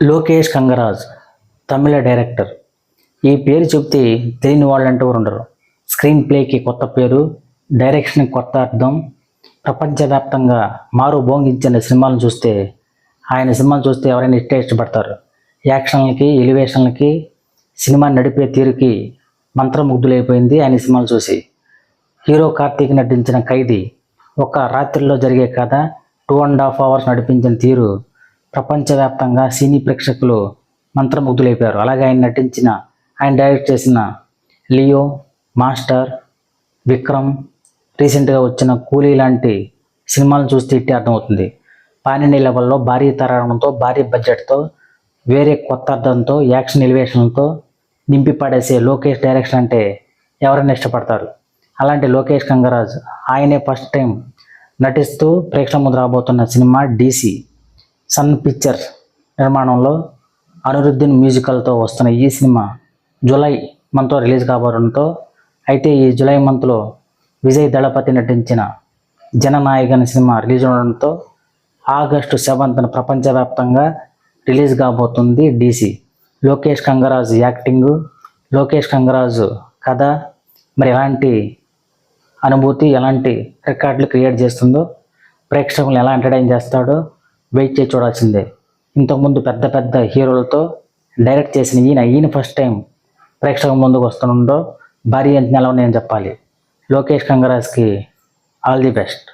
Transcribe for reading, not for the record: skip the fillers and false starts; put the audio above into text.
లోకేష్ కంగరాజ్ తమిళ director. ఈ పేరు చెప్తే తెలియని వాళ్ళంటూ ఉండరు. స్క్రీన్ ప్లేకి కొత్త పేరు, డైరెక్షన్కి కొత్త అర్థం. ప్రపంచవ్యాప్తంగా మారు భోంగించిన సినిమాలను చూస్తే ఆయన సినిమాలు చూస్తే ఎవరైనా ఇష్టపడతారు. యాక్షన్లకి, ఎలివేషన్లకి, సినిమా నడిపే తీరుకి మంత్రముగ్ధులైపోయింది ఆయన సినిమాలు చూసి. హీరో కార్తీక్ నటించిన ఖైదీ ఒక రాత్రిలో జరిగే కథ 2.5 hours నడిపించిన తీరు ప్రపంచవ్యాప్తంగా సినీ ప్రేక్షకులు మంత్రముగ్ధులైపోయారు. అలాగే ఆయన డైరెక్ట్ చేసిన లియో, మాస్టర్, విక్రమ్, రీసెంట్గా వచ్చిన కూలీ లాంటి సినిమాలను చూస్తే ఇట్టే అర్థమవుతుంది. పానిండి లెవెల్లో భారీ తరాడంతో, భారీ బడ్జెట్తో, వేరే కొత్త అర్థంతో, యాక్షన్ ఎలివేషన్లతో నింపి పడేసే లోకేష్ డైరెక్షన్ అంటే ఎవరైనా ఇష్టపడతారు. అలాంటి లోకేష్ కంగరాజ్ ఆయనే ఫస్ట్ టైం నటిస్తూ ప్రేక్షకుల ముందు రాబోతున్న సినిమా DC. సన్ పిక్చర్స్ నిర్మాణంలో అనిరుద్దీన్ మ్యూజికల్తో వస్తున్న ఈ సినిమా జూలై మంత్లో రిలీజ్ కాబోవడంతో, అయితే ఈ జూలై మంత్లో విజయ్ దళపతి నటించిన జననాయకన్ సినిమా రిలీజ్ అవడంతో August 7th ప్రపంచవ్యాప్తంగా రిలీజ్ కాబోతుంది DC. లోకేష్ కంగరాజ్ యాక్టింగు, లోకేష్ కంగరాజ్ కథ మరి ఎలాంటి అనుభూతి, ఎలాంటి రికార్డులు క్రియేట్ చేస్తుందో, ప్రేక్షకులను ఎలా ఎంటర్టైన్ చేస్తాడో వెయిట్ చేసి చూడాల్సిందే. ఇంతకుముందు పెద్ద పెద్ద హీరోలతో డైరెక్ట్ చేసిన ఈయన ఫస్ట్ టైం ప్రేక్షకుల ముందుకు వస్తుండో భారీ అంచనాలు నేను చెప్పాలి. లోకేష్ కంగరాజ్కి ఆల్ ది బెస్ట్.